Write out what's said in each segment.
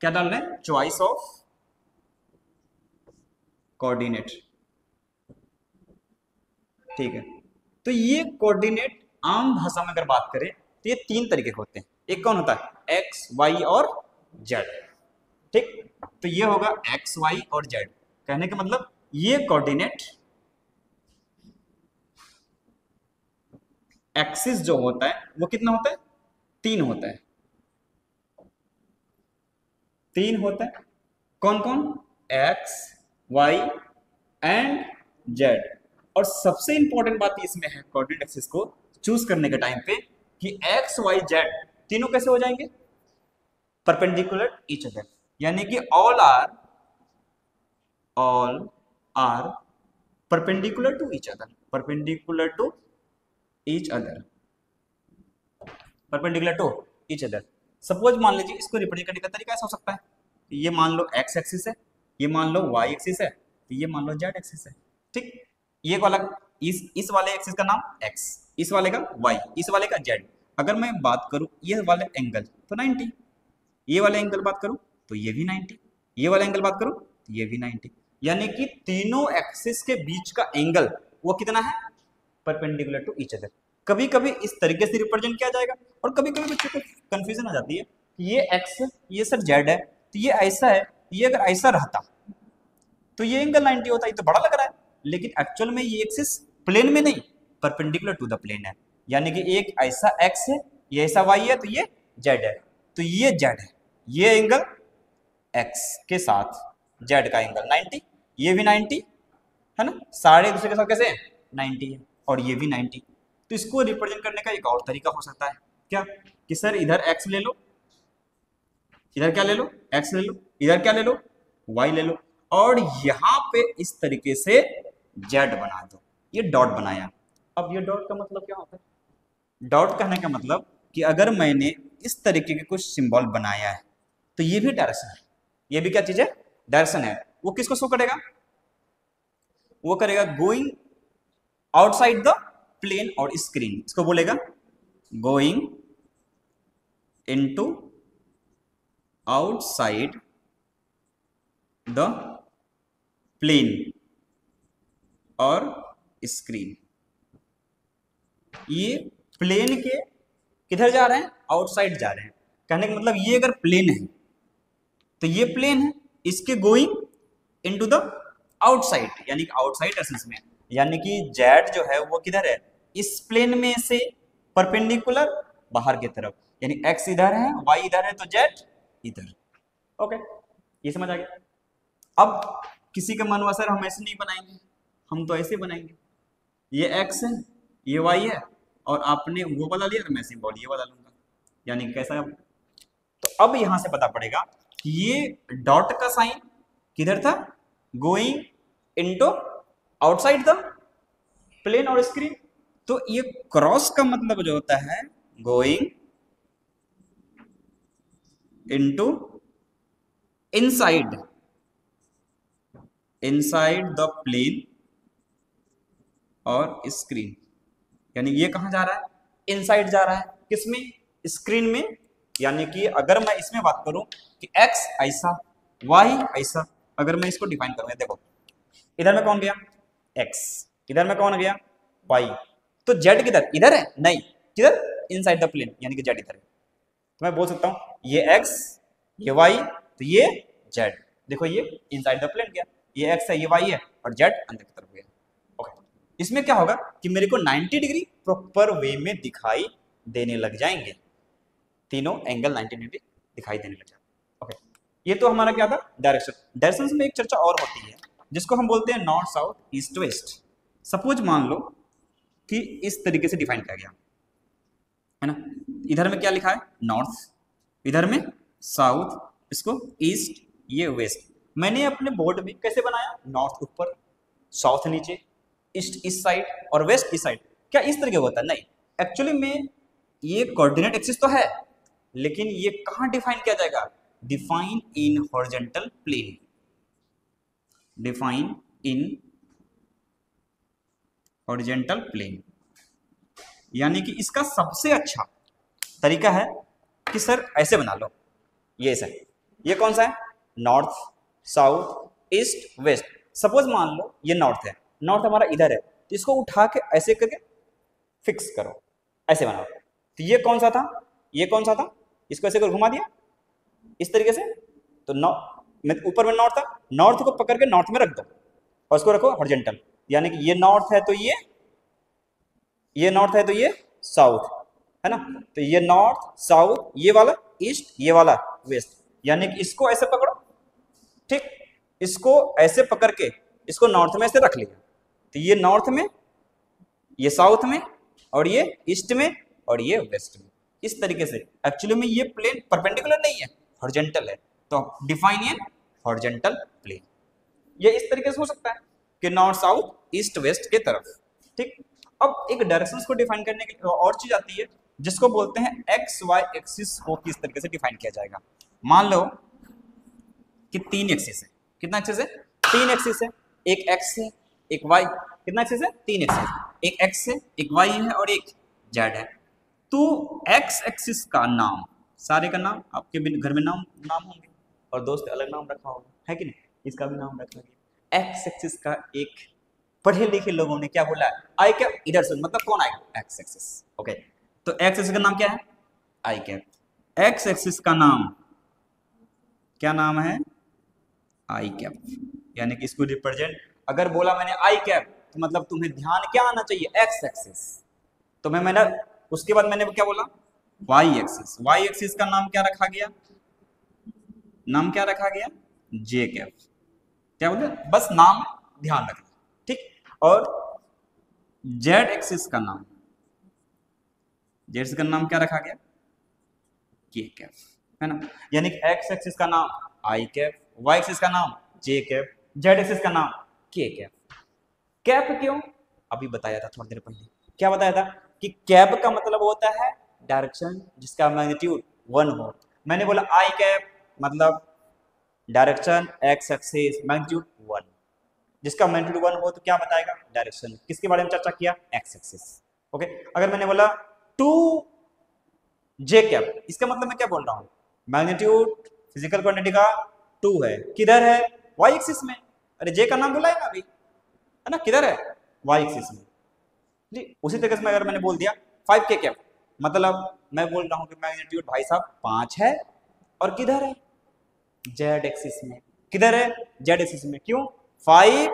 क्या डाल रहे हैं, चॉइस ऑफ कोऑर्डिनेट। ठीक है, तो ये कोऑर्डिनेट आम भाषा में अगर बात करें तो ये तीन तरीके के होते हैं। एक कौन होता है, एक्स वाई और जेड। ठीक, तो ये होगा एक्स वाई और जेड। कहने का मतलब ये कोऑर्डिनेट एक्सिस जो होता है वो कितना होता है, तीन होता है। तीन होता है, कौन कौन, एक्स वाई एंड जेड। और सबसे इंपॉर्टेंट बात इसमें है कोऑर्डिनेट एक्सिस को चूज करने के टाइम पे कि एक्स वाई जेड तीनों कैसे हो जाएंगे, परपेंडिकुलर ईच अदर, यानी कि all are perpendicular to each other, perpendicular to each other, perpendicular to each other. Suppose मान लीजिए इसको रिप्रेजेंट करने का तरीका ऐसा हो सकता है, ये मान लो एक्स एक्सिस है, ये मान लो वाई एक्सिस है, तो ये मान लो जेड एक्सिस है। ठीक, ये वाला इस वाले एक्सिस का नाम एक्स, इस वाले का वाई, इस वाले का जेड। अगर मैं बात करूं ये वाले एंगल तो 90, ये वाले एंगल बात करूं तो ये भी 90, ये वाला एंगल बात करूं तो ये भी 90, यानी कि तीनों एक्सिस के बीच का एंगल वो कितना है, परपेंडिकुलर टू ईच अदर। कभी कभी इस तरीके से रिप्रेजेंट किया जाएगा और कभी कभी बच्चों को कंफ्यूजन आ जाती है कि ये एक्स ये सर जेड है, तो ये ऐसा है, ये अगर ऐसा रहता तो ये एंगल 90 होता, ये तो बड़ा लग रहा है, लेकिन एक्चुअल में ये एक्सिस प्लेन में नहीं, परपेंडिकुलर टू द प्लेन है। यानी कि एक ऐसा एक्स है, ये ऐसा वाई है, तो ये जेड है, तो ये जेड है, ये एंगल एक्स के साथ जेड का एंगल 90, ये भी 90 है ना, सारे दूसरे के साथ कैसे 90 है, और ये भी 90। तो इसको रिप्रेजेंट करने का एक और तरीका हो सकता है, क्या कि सर इधर एक्स ले लो, इधर क्या ले लो, एक्स ले लो, इधर क्या ले लो, वाई ले लो, और यहां पे इस तरीके से जेड बना दो, ये डॉट बनाया। अब ये डॉट का मतलब क्या होता है, डॉट कहने का मतलब कि अगर मैंने इस तरीके के कुछ सिंबल बनाया है तो ये भी डायरेक्शन है, ये भी क्या चीज है, डायरेक्शन है। वो किसको शो करेगा, वो करेगा गोइंग आउटसाइड द प्लेन और स्क्रीन, इसको बोलेगा going into outside the plane और स्क्रीन। ये प्लेन के किधर जा रहे हैं, आउटसाइड जा रहे हैं। कहने का मतलब ये अगर प्लेन है तो ये प्लेन है, इसके गोइंग इनटू द आउटसाइड, यानी कि आउटसाइड डायरेक्शन में, यानी कि जेड जो है वो किधर है, इस प्लेन में से परपेंडिकुलर बाहर की तरफ, यानी एक्स इधर है, वाई इधर है, तो जेड इधर। ओके, ये समझ आ गया। अब किसी का मन हुआ सर हम ऐसे नहीं बनाएंगे, हम तो ऐसे बनाएंगे, ये एक्स है, ये वाई है, और आपने वो वाला लिया तो मैं सिंबल ये वाला लूंगा, यानी कि कैसा है। तो अब यहां से पता पड़ेगा कि ये डॉट का साइन किधर था, going into outside the plane और स्क्रीन। तो ये क्रॉस का मतलब जो होता है going into inside, inside the plane और स्क्रीन, यानी ये कहां जा रहा है, इनसाइड जा रहा है, किसमें, स्क्रीन में। यानी कि अगर मैं इसमें बात करूं कि x ऐसा y ऐसा, अगर मैं इसको डिफाइन करूंगा, देखो इधर में कौन गया x, इधर में कौन गया y, तो z किधर, इधर है नहीं, किधर, इनसाइड द प्लेन, यानी कि z इधर है। तो मैं बोल सकता हूं ये x ये y तो ये z, देखो ये इनसाइड द प्लेन गया, ये x है ये y है, और z अंदर की तरफ गया। ओके, इसमें क्या होगा कि मेरे को 90 डिग्री प्रॉपर वे में दिखाई देने लग जाएंगे, तीनों एंगल 90 डिग्री दिखाई देने लग जाते। ओके, ये तो हमारा क्या था, डायरेक्शन। डायरेक्शन में एक चर्चा और होती है जिसको हम बोलते हैं north south east west. Suppose मान लो कि इस तरीके से डिफाइन किया गया है ना, इधर में क्या लिखा है नॉर्थ, इधर में साउथ, इसको ईस्ट, ये वेस्ट। मैंने अपने बोर्ड में कैसे बनाया, नॉर्थ ऊपर, साउथ नीचे, ईस्ट इस साइड और वेस्ट इस साइड। क्या इस तरीके होता है, नहीं, एक्चुअली में ये कोऑर्डिनेट एक्सिस तो है, लेकिन ये कहां डिफाइन किया जाएगा, define in horizontal plane, define in horizontal plane. यानी कि इसका सबसे अच्छा तरीका है कि सर ऐसे बना लो, ये ऐसा, ये कौन सा है? North, south, east, west. Suppose मान लो ये नॉर्थ है, नॉर्थ हमारा इधर है, तो इसको उठा के ऐसे करके फिक्स करो, ऐसे बनाओ। तो ये कौन सा था? ये कौन सा था? इसको ऐसे कर घुमा दिया इस तरीके से, तो ऊपर में नॉर्थ था, नॉर्थ को पकड़ के नॉर्थ में रख दो और उसको रखो हॉरिजॉन्टल, यानी कि ये नॉर्थ है तो ये नॉर्थ है तो ये साउथ है ना, तो ये नॉर्थ साउथ, ये वाला ईस्ट, ये वाला वेस्ट, यानी कि इसको ऐसे पकड़ो, ठीक, इसको ऐसे पकड़ के इसको नॉर्थ में ऐसे रख लिया, तो ये नॉर्थ में, ये साउथ में, और ये ईस्ट में, और ये वेस्ट में, इस तरीके से। एक्चुअली में ये प्लेन परपेंडिकुलर नहीं है, हॉरिजॉन्टल है, तो डिफाइन एन हॉरिजॉन्टल प्लेन। ये इस तरीके से हो सकता है कि नॉर्थ साउथ ईस्ट वेस्ट के तरफ, ठीक। अब एक डायरेक्शंस को डिफाइन करने के लिए और चीज आती है जिसको बोलते हैं एक्स वाई एक्सिस को किस तरीके से डिफाइन किया जाएगा। मान लो कि 3 एक्सिस है, कितना एक्सिस है? 3 एक्सिस है, एक एक्स है एक वाई, कितना एक्सिस है? 3 एक्सिस, एक एक्स है एक वाई है और एक जेड है। तो एक्स एक्सिस का नाम, सारे का नाम आपके घर में नाम होंगे और दोस्त अलग नाम रखा होगा, है कि नहीं? इसका भी नाम रखा गया। एक्स एक्सिस का एक पढ़े लिखे लोगों ने क्या बोला? आई कैप, इधर से मतलब कौन आएगा? X axis. ओके, तो एक्स एक्सिस का नाम क्या है? आई कैप। एक्स एक्सिस का नाम क्या नाम है? आई कैप, यानी कि इसको रिप्रेजेंट अगर बोला मैंने आई कैप तो मतलब तुम्हें ध्यान क्या आना चाहिए? X axis. तो मैंने उसके बाद मैंने क्या बोला? Y axis. वाई एक्सिस का नाम क्या रखा गया? नाम क्या रखा गया? जे कैप। क्या बोलते? बस नाम ध्यान रखना, ठीक। और जेड एक्सिस का नाम, जेड एक्सिस का नाम क्या रखा गया? के कैप, है ना। यानी कि एक्स एक्सिस का नाम आई कैप, वाई एक्सिस का नाम जे कैप, जेड एक्सिस का नाम के कैप। कैप क्यों? अभी बताया था थोड़ी देर पहले। क्या बताया था? कि कैप का मतलब होता है डायरेक्शन जिसका मैग्नीट्यूड 1 हो। मैंने बोला आई कैप मतलब डायरेक्शन एक्स एक्सिस मैग्नीट्यूड 1, जिसका मैग्नीट्यूड 1 हो तो क्या बताएगा? डायरेक्शन। किसके बारे में चर्चा किया? X axis. ओके, अगर मैंने बोला 2 जे कैप, इसका मतलब मैं क्या बोल रहा हूं? मैग्नीट्यूड फिजिकल क्वांटिटी का 2 है, किधर है? वाई एक्सिस में। अरे जे का नाम बोला है ना अभी, है ना, किधर है? वाई एक्सिस में जी। उसी तरीके से अगर मैंने बोल दिया 5 के कैप, मतलब मैं बोल रहा हूं कि मैग्नीट्यूड भाई साहब 5 है और किधर है? जेड एक्सिस में। किधर है? जेड एक्सिस में। क्यों? 5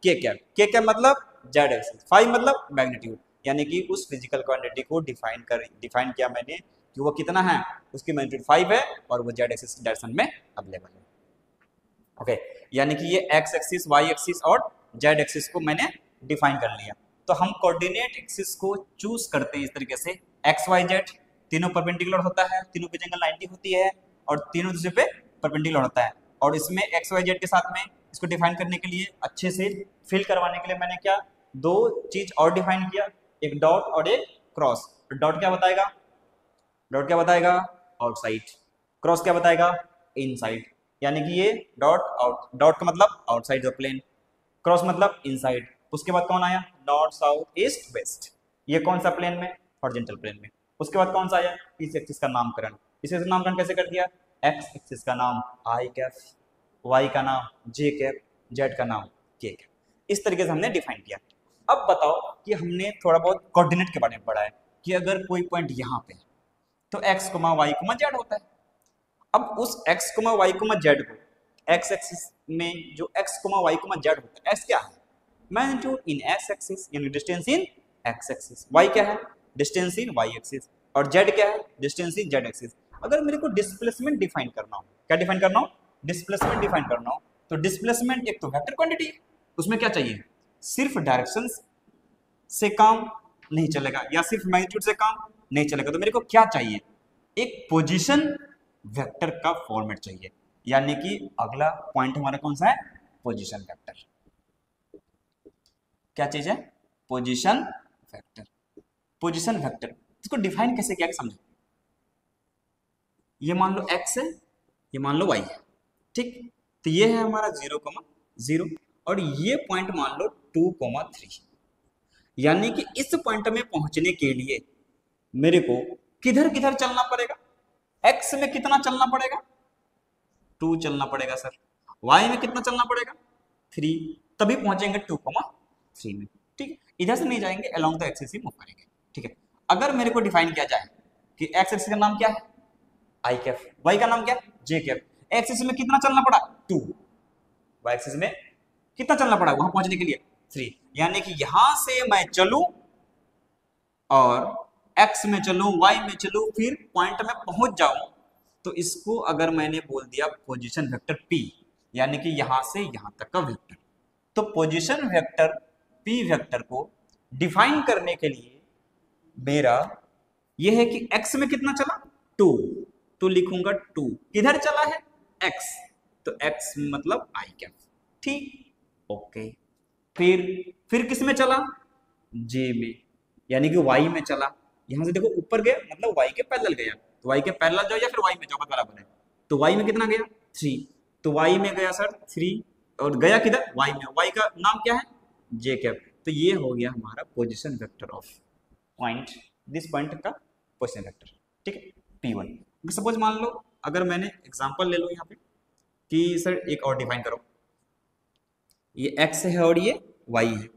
के कैप, के कैप मतलब जेड एक्सिस, 5 मतलब मैग्नीट्यूड, यानी कि उस फिजिकल क्वांटिटी को डिफाइन किया मैंने कि वो कितना है, उसकी मैग्नीट्यूड 5 है और वो जेड एक्सिस डायरेक्शन में अवेलेबल है। ओके, यानी कि ये एक्स एक्सिस, वाई एक्सिस और जेड एक्सिस को मैंने डिफाइन कर लिया। तो हम कोऑर्डिनेट एक्सिस को चूज करते हैं इस तरीके से, एक्स वाई जेड तीनों परपेंडिकुलर होता है, तीनों की एंगल 90 होती है और तीनों दूसरे पे परपेंडिकुलर होता है। और इसमें एक्स वाई जेड के साथ में इसको डिफाइन करने के लिए, अच्छे से फिल करवाने के लिए मैंने क्या 2 चीज और डिफाइन किया, एक डॉट और एक क्रॉस। डॉट क्या बताएगा? डॉट क्या बताएगा? आउटसाइड। क्रॉस क्या बताएगा? इनसाइड। यानी कि ये डॉट का मतलब आउटसाइड द प्लेन, क्रॉस मतलब इनसाइड। उसके बाद कौन आया? North south east waste. ये कौन सा प्लेन में? हॉरिजॉन्टल प्लेन में। उसके बाद कौन सा आया? इस एक्सिस का नामकरण। इस नामकरण कैसे कर दिया? एक्स एक्सिस का नाम आई कैप, वाई का नाम जे कैप, जेड का नाम के कैप। इस तरीके से हमने डिफाइन किया। अब बताओ कि हमने थोड़ा बहुत कोऑर्डिनेट के बारे में पढ़ा है कि अगर कोई पॉइंट यहाँ पे तो x comma y comma z होता है। अब उस x comma y comma z को, एक्स एक्सिस में जो x comma y comma z होता है, एक्स क्या है? मैग्नीट्यूड इन एक्स एक्सिस, यानी distance in x axis. Y क्या है? Distance in y axis. और जेड क्या है? Distance in z axis. अगर मेरे को डिस्प्लेसमेंट डिफाइन करना हो, क्या डिफाइन करना हो? डिस्प्लेसमेंट डिफाइन करना हो, तो डिस्प्लेसमेंट एक तो वेक्टर क्वांटिटी है, उसमें क्या चाहिए? सिर्फ डायरेक्शंस से काम नहीं चलेगा या सिर्फ मैग्नीट्यूड से काम नहीं चलेगा, तो मेरे को क्या चाहिए? एक पोजीशन वेक्टर का फॉर्मेट चाहिए। यानी कि अगला पॉइंट हमारा कौन सा है? Position vector. क्या चीज है? Position vector. पोजीशन वेक्टर इसको डिफाइन कैसे किया समझो। ये मान लो x है, ये मान लो y है, ठीक। तो ये है हमारा 0,0 और ये पॉइंट मान लो 2,3। यानी कि इस पॉइंट में पहुंचने के लिए मेरे को किधर किधर चलना पड़ेगा? x में कितना चलना पड़ेगा? 2 चलना पड़ेगा सर। y में कितना चलना पड़ेगा 3, तभी पहुंचेंगे 2,3 में। ठीक है, इधर से नहीं जाएंगे, along the axis he move करेंगे। ठीक है, अगर मेरे को डिफाइन किया जाए कि एक्स एक्सिस का नाम क्या है आई कैफ, वाई का नाम क्या है जे कैफ, एक्सिस में कितना चलना पड़ा 2, वाई एक्सिस में कितना चलना पड़ा वहां पहुंचने के लिए 3, यानी कि यहां से मैं चलूं और x में चलूं y में चलूं फिर पॉइंट में पहुंच जाऊं, तो इसको अगर मैंने बोल दिया पोजीशन वेक्टर p, यानी कि यहां से यहां तक का वेक्टर। तो पोजीशन वेक्टर p वेक्टर को डिफाइन करने के लिए मेरा यह है कि x में कितना चला 2, तो लिखूंगा 2 किधर चला है x, तो x मतलब i कैप। ठीक, ओके। फिर किस में चला j में, यानी कि y में चला। यहां से देखो ऊपर गया मतलब y के पैरेलल गया, तो y के पैरेलल जाओ या फिर y में जाओ बराबर है। तो y में कितना गया 3, तो y में गया सर 3 और गया किधर y में, y का नाम क्या है j कैप। तो ये हो गया हमारा position vector of point, this point का पोजीशन वेक्टर। ठीक है, p1। सपोज मान लो अगर मैंने एग्जांपल ले लो यहाँ पे कि सर एक और डिफाइन करो, ये x है और ये y है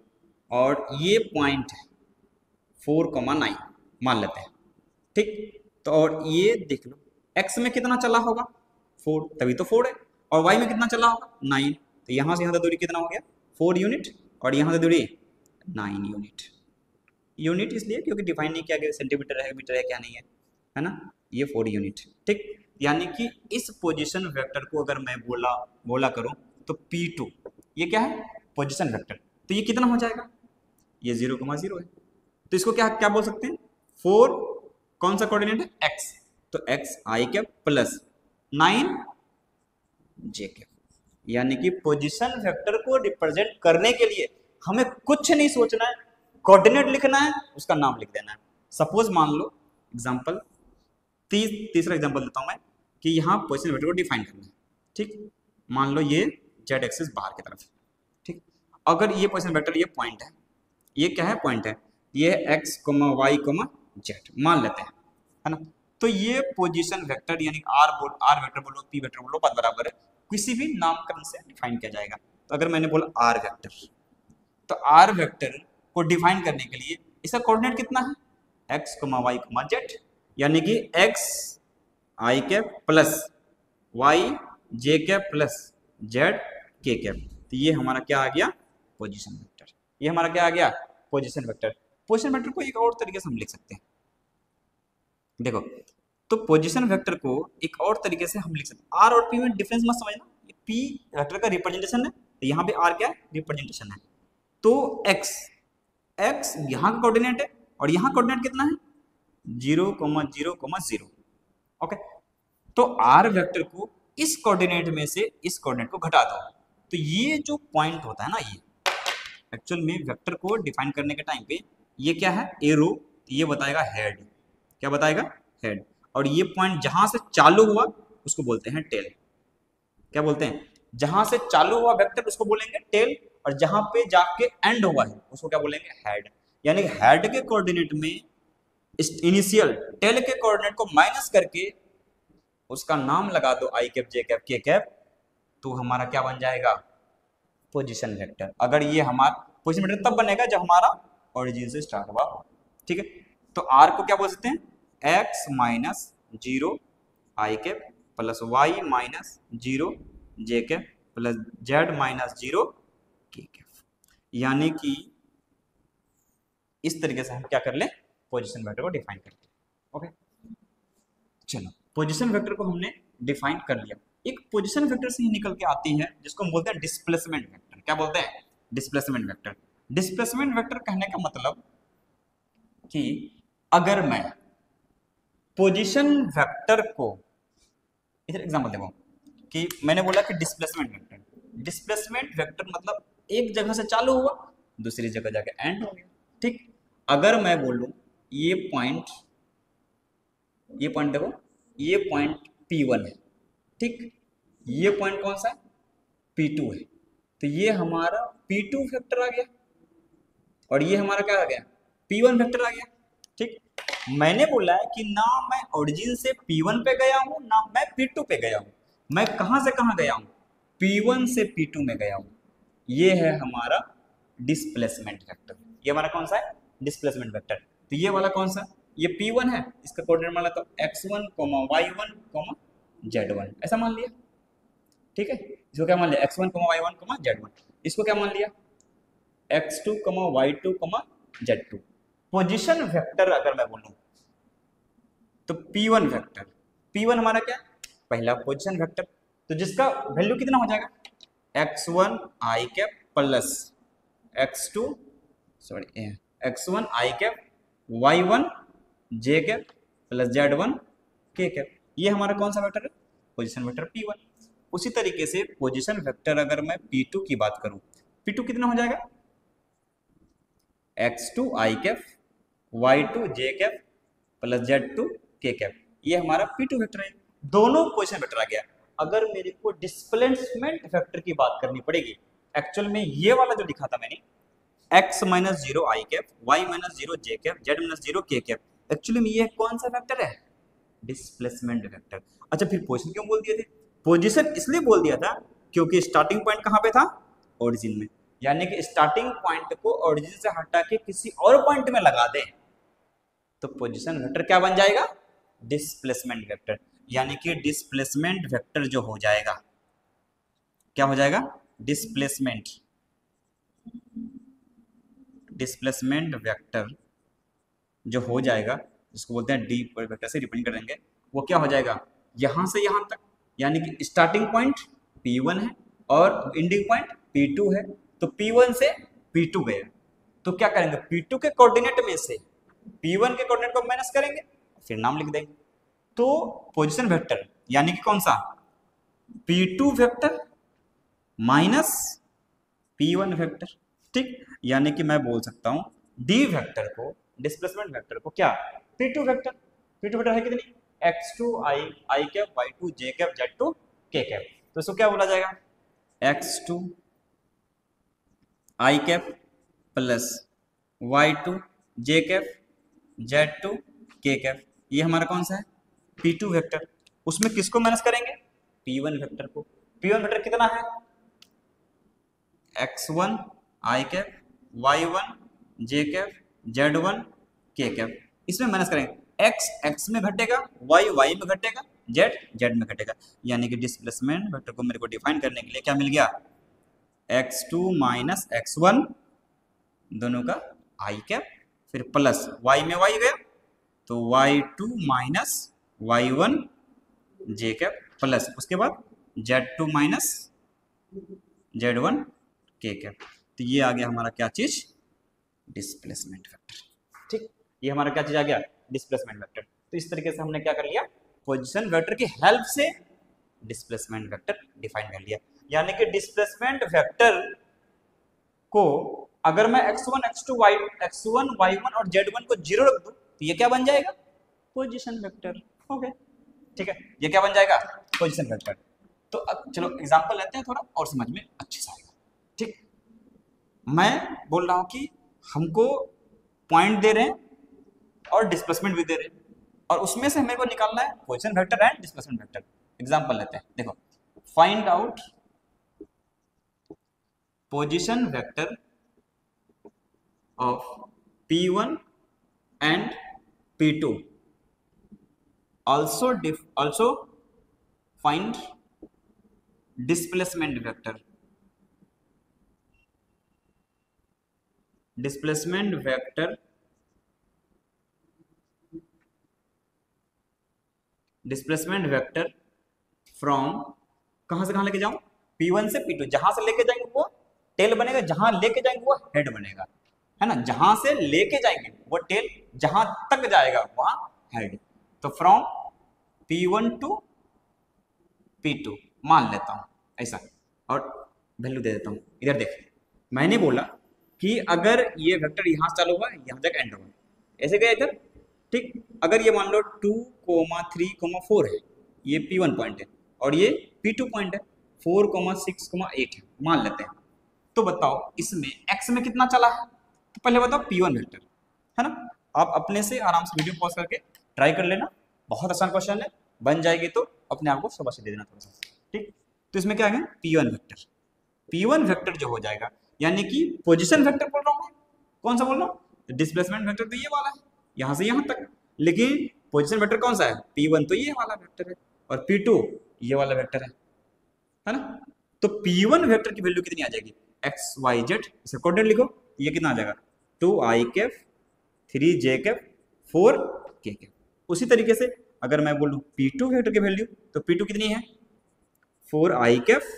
और ये पॉइंट है 4,9 मान लेते हैं। ठीक, तो और ये देख लो x में कितना चला होगा 4, तभी तो 4 है, और y में कितना चला होगा 9, तो यहां से यहां तक दूरी कितना हो गया 4 यूनिट और यहां से दूरी 9 यूनिट। यूनिट इसलिए क्योंकि डिफाइन नहीं किया गया सेंटीमीटर है मीटर है क्या नहीं है ना, ये 4 यूनिट। ठीक, यानी कि इस पोजीशन वेक्टर को अगर मैं बोला करूं तो P2 ये क्या है पोजीशन वेक्टर, तो ये कितना हो जाएगा ये 0,0 है, तो इसको क्या क्या बोल सकते हैं 4 कौन सा कोऑर्डिनेट है x, तो x i cap plus 9 j cap. यानी कि पोजीशन वेक्टर को रिप्रेजेंट करने के लिए हमें कुछ नहीं सोचना है, कोऑर्डिनेट लिखना है उसका नाम लिख देना है। सपोज मान लो एग्जांपल तीसरा एग्जांपल देता हूं मैं कि यहाँ पोजीशन वेक्टर को डिफाइन करना है। ठीक, मान लो ये z एक्सिस बाहर की तरफ। ठीक, अगर ये पोजीशन वेक्टर ये पॉइंट है, ये क्या है पॉइंट है, ये x, y, z मान लेते हैं है ना। तो ये पोजीशन वेक्टर यानी r वेक्टर बोलो p वेक्टर बोलो बात बराबर है, किसी भी नामकरण से डिफाइन किया जाएगा। तो अगर मैंने बोला r वेक्टर, तो r वेक्टर को डिफाइन करने के लिए इसका कोऑर्डिनेट कितना है x, y, z, यानी कि x i cap plus y j cap plus z k cap. तो ये हमारा क्या आ गया पोजीशन वेक्टर, ये हमारा क्या आ गया पोजीशन वेक्टर। पोजीशन वेक्टर को एक और तरीके से हम लिख सकते हैं, देखो तो पोजीशन वेक्टर को एक और तरीके से हम लिख सकते हैं। आर और पी में डिफरेंस मत समझना, ये पी वेक्टर का रिप्रेजेंटेशन है, तो यहाँ पे आर क्या है रिप्रेजेंटेशन है। तो एक्स यहाँ का कोऑर्डिनेट है और यहाँ कोऑर्डिनेट कितना है 0,0,0। ओके, तो आर वेक्टर को इस कोऑर्डिनेट में से इस कोऑर्डिनेट को घटा दो, तो ये जो पॉइंट होता है ना, ये एक्चुअल में वेक्टर को डिफाइन करने के टाइम पे ये क्या है एरो, ये बताएगा हेड, क्या बताएगा हेड, और ये पॉइंट जहां से चालू हुआ उसको बोलते हैं टेल। क्या बोलते हैं, जहां से चालू हुआ वेक्टर उसको बोलेंगे टेल, और जहां पे जाके एंड हुआ है उसको क्या बोलेंगे हेड। यानी हेड के कोऑर्डिनेट में इनिशियल टेल के कोऑर्डिनेट को माइनस करके उसका नाम लगा दो आई कैप जे कैप के कैप, तो हमारा क्या बन जाएगा पोजीशन वेक्टर। अगर ये हमारा पोजीशन वेक्टर तब बनेगा जब हमारा ओरिजिन से स्टार्ट हुआ हो। ठीक है, तो आर को क्या बोल सकते हैं x माइनस 0 आई कैप प्लस वाई माइनस 0 जे कैप प्लस z माइनस 0 के कैप। यानी कि इस तरीके से हम क्या कर ले पोजीशन वेक्टर को डिफाइन कर ले। ओके, चलो पोजीशन वेक्टर को हमने डिफाइन कर लिया। एक पोजीशन वेक्टर से ही निकल के आती है जिसको हम बोलते हैं डिस्प्लेसमेंट वेक्टर। क्या बोलते हैं डिस्प्लेसमेंट वेक्टर। डिस्प्लेसमेंट वेक्टर कहने का मतलब कि अगर मैं पोजीशन वेक्टर को, इधर एग्जांपल देखो कि मैंने बोला कि डिस्प्लेसमेंट वेक्टर मतलब एक जगह से चालू हुआ दूसरी जगह जाके एंड हो गया। ठीक, अगर मैं बोलूं ये पॉइंट देखो ये पॉइंट P1 है, ठीक, ये पॉइंट कौन सा है P2 है, तो ये हमारा P2 वेक्टर आ गया और ये हमारा क्या आ गया P1 वेक्टर आ गया। ठीक, मैंने बोला है कि ना मैं ओरिजिन से P1 पे गया हूं ना मैं P2 पे गया हूं, मैं कहां से कहां गया हूं, P1 से P2 में गया हूं। ये है हमारा डिस्प्लेसमेंट वेक्टर। ये हमारा कौन सा है, डिस्प्लेसमेंट वेक्टर। तो ये वाला कौन सा, ये P1 है, इसका कोऑर्डिनेट मान लेता हूं x1, y1, z1, ऐसा मान लिया। ठीक है, इसको क्या मान लिया, x1, y1, z1। इसको क्या मान लिया, x2, y2, z2। Position vector अगर मैं बोलूं तो P1 वेक्टर, P1 हमारा क्या, पहला पोजीशन वेक्टर, तो जिसका वैल्यू कितना हो जाएगा, x1 i cap plus x2 sorry x1 i cap y1 j cap plus z1 k cap. ये हमारा कौन सा वेक्टर है, पोजीशन वेक्टर P1। उसी तरीके से पोजीशन वेक्टर अगर मैं P2 की बात करूं, P2 कितना हो जाएगा, x2 i cap y2 j cap plus z2 k cap. ये हमारा P2 वेक्टर है, दोनों पोजीशन वेक्टर आ गया। अगर मेरे को डिस्प्लेसमेंट वेक्टर की बात करनी पड़ेगी, एक्चुअल में ये वाला जो लिखा था मैंने x minus 0 i cap, y minus 0 j cap, z minus 0 k cap, actually में ये कौन सा वेक्टर है, डिस्प्लेसमेंट वेक्टर। अच्छा, फिर पोजीशन क्यों बोल दिए थे, पोजीशन इसलिए बोल दिया था क्योंकि स्टार्टिंग पॉइंट कहां पे था, ओरिजिन में, यानी कि स्टार्टिंग पॉइंट को ओरिजिन से हटा के किसी और पॉइंट में लगा दें तो पोजीशन वेक्टर क्या बन जाएगा, डिस्प्लेसमेंट वेक्टर। यानी कि डिस्प्लेसमेंट वेक्टर जो हो जाएगा, क्या हो जाएगा, डिस्प्लेसमेंट वेक्टर जो हो जाएगा, जिसको बोलते हैं डी वेक्टर से रिप्रेजेंट कर देंगे, वो क्या हो जाएगा, यहां से यहां तक, यानी कि स्टार्टिंग पॉइंट P1 है और एंडिंग पॉइंट P2 है। तो P1 से P2 गए तो क्या करेंगे, P2 के कोऑर्डिनेट में से P1 के कोऑर्डिनेट को माइनस करेंगे, फिर नाम लिख देंगे। तो पोजीशन वेक्टर यानी कि कौन सा, P2 vector minus P1 vector. ठीक, यानी कि मैं बोल सकता हूं डी वेक्टर को, डिस्प्लेसमेंट वेक्टर को क्या, P2 वेक्टर। P2 वेक्टर है कितनी, x2 i cap, y2 j cap, z2 k cap. तो इसको क्या बोला जाएगा, x2 i cap plus y2 j cap, z2 k cap. ये हमारा कौन सा है, P2 वेक्टर। उसमें किसको माइनस करेंगे, P1 वेक्टर को। P1 वेक्टर कितना है, x1 i cap, y1 j cap, z1 k cap. इसमें माइनस करेंगे, x x में घटेगा, y y में घटेगा, z z में घटेगा। यानी कि डिस्प्लेसमेंट वेक्टर को मेरे को डिफाइन करने के लिए क्या मिल गया, x2 माइनस x1 दोनों का i कैप, फिर प्लस y में y गया तो y2 minus y1 j cap, plus उसके बाद z2 minus z1 k cap. तो ये आ गया हमारा क्या चीज, डिस्प्लेसमेंट वेक्टर। ठीक, ये हमारा क्या चीज आ गया, डिस्प्लेसमेंट वेक्टर। तो इस तरीके से हमने क्या कर लिया, पोजीशन वेक्टर की हेल्प से डिस्प्लेसमेंट वेक्टर डिफाइन कर लिया। यानी कि डिस्प्लेसमेंट वेक्टर को अगर मैं x1 y1 और z1 को 0 रख दूं तो ये क्या बन जाएगा, पोजीशन वेक्टर। ओके, ठीक है, ये क्या बन जाएगा, पोजीशन वेक्टर। तो अब चलो एग्जांपल लेते हैं, थोड़ा और समझ में अच्छे से आएगा। ठीक, मैं बोल रहा हूं कि हमको पॉइंट दे रहे हैं और डिस्प्लेसमेंट भी दे रहे हैं, और उसमें से मेरे को निकालना है position vector and displacement vector. Example लेते हैं, देखो, find out position vector of P1 and P2, also find displacement vector from, कहां से कहां लेके जाऊं, P1 से P2, जहां से लेके जाएंगे वो टेल बनेगा, जहां लेके जाएंगे वो हेड बनेगा, है ना। जहां से लेके जाएंगे वो टेल, जहां तक जाएगा वहां हेड। तो फ्रॉम P1 टू P2 मान लेता हूं ऐसा, और वैल्यू दे देता हूं। इधर देख, मैंने बोला कि अगर ये वेक्टर यहां से चालू हुआ यहां तक एंड होगा, ऐसे गया इधर। ठीक, अगर ये मान लो 2, 3, 4 है, ये P1 पॉइंट है, और ये P2 पॉइंट है 4, 6, 8 है, मान लेते हैं। तो बताओ इसमें x में कितना चला है, तो पहले बताओ P1 वेक्टर, है ना। आप अपने से आराम से वीडियो पॉज करके ट्राई कर लेना, बहुत आसान क्वेश्चन है, बन जाएगी तो अपने आप को शाबाशी दे देना थोड़ा सा। ठीक, तो इसमें क्या है P1 वेक्टर, P1 वेक्टर जो हो जाएगा, यानी कि पोजीशन वेक्टर बोल रहा हूँ मैं, कौन सा बोल रहा हूँ, डिस्प्लेसमेंट वेक्टर तो ये वाला है यहाँ से यहाँ तक, लेकिन पोजीशन वेक्टर कौन सा है, P1 तो ये वाला वेक्टर है और P2 ये वाला वेक्टर है ना। तो P1 वेक्टर की वैल्यू कितनी आ जाएगी, एक्स वाई जेड, इसे कोऑर्डिनेट लिखो, ये कितना आ जाएगा 2i Kaif 3j Kaif 4k Kaif. उसी तरीके से अगर मैं बोलूँ P2 वेक्टर की वैल्यू, तो P2 कितनी है 4i कैफ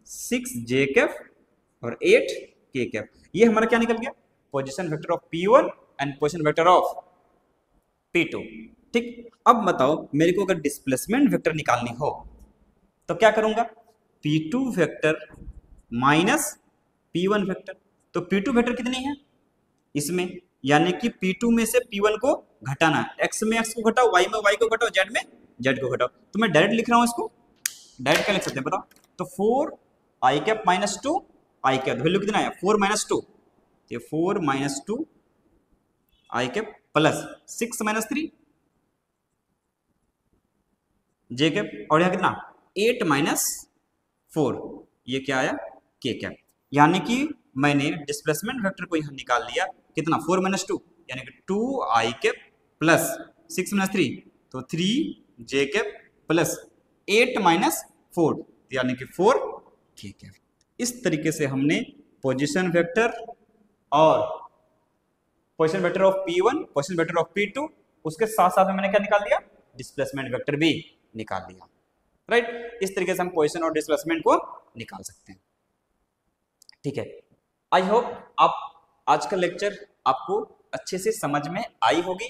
6j कैफ और 8k कैफ। ये हमारा क्या निकल गया, position vector of P1 and position vector of P2। ठीक, अब बताओ मेरे को अगर डिस्प्लेसमेंट वेक्टर निकालनी हो तो क्या करूंगा, P2 vector minus P1 vector. तो P2 वेक्टर कितनी है इसमें, यानी कि P2 में से P1 को घटाना है, x में x को घटाओ, y में y को घटाओ, z में z को घटाओ। तो मैं डायरेक्ट लिख रहा हूं इसको, डायरेक्ट क्या लिख सकते हैं बताओ, तो 4i cap minus 2 i cap, value कितना है 4 माइनस 2, ये 4 minus 2 i cap plus 6 minus 3 j cap, और यहाँ कितना 8 माइनस 4, ये क्या आया k कैप। यानी कि मैंने डिस्प्लेसमेंट वेक्टर को यहाँ निकाल लिया, कितना 4 माइनस 2 यानी कि 2i कैप प्लस 6 माइनस 3 तो 3j कैप प्लस 8 माइनस 4 यानी कि 4k कैप। इस तरीके से हमने पोजीशन वेक्टर और position vector of P1, position vector of P2, उसके साथ साथ में मैंने क्या निकाल दिया, डिस्प्लेसमेंट वेक्टर भी निकाल दिया। राइट, इस तरीके से हम पोजीशन और डिस्प्लेसमेंट को निकाल सकते हैं। ठीक है, आई होप आप आज का लेक्चर आपको अच्छे से समझ में आई होगी।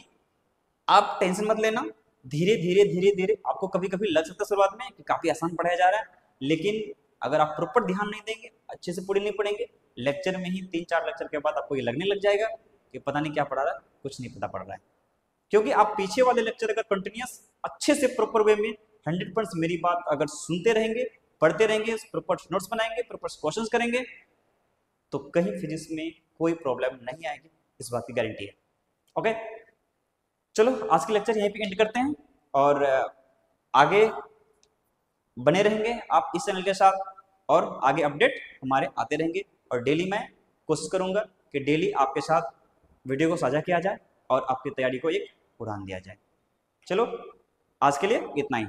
आप टेंशन मत लेना, धीरे धीरे धीरे धीरे आपको कभी कभी लग सकता है शुरुआत में कि काफी आसान पढ़ाया जा रहा है, लेकिन अगर आप प्रॉपर ध्यान नहीं देंगे, अच्छे से पूरी नहीं पढ़ेंगे, लेक्चर में ही 3-4 लेक्चर के बाद आपको ये लगने लग जाएगा कि पता नहीं क्या पढ़ा रहा है, कुछ नहीं पता पड़ रहा है। क्योंकि आप पीछे वाले लेक्चर अगर कंटिन्यूस अच्छे से प्रॉपर वे में 100% मेरी बात अगर सुनते रहेंगे, पढ़ते रहेंगे, प्रॉपर नोट्स बनाएंगे, प्रॉपर क्वेश्चन करेंगे, तो कहीं फिजिक्स में कोई प्रॉब्लम नहीं आएगी, इस बात की गारंटी है। ओके, चलो आज के लेक्चर यहीं पे एंड करते हैं और आगे बने रहेंगे आप इस चैनल के साथ और आगे अपडेट हमारे आते रहेंगे। और डेली मैं कोशिश करूंगा कि डेली आपके साथ वीडियो को साझा किया जाए और आपकी तैयारी को एक उड़ान दिया जाए। चलो आज के लिए इतना ही।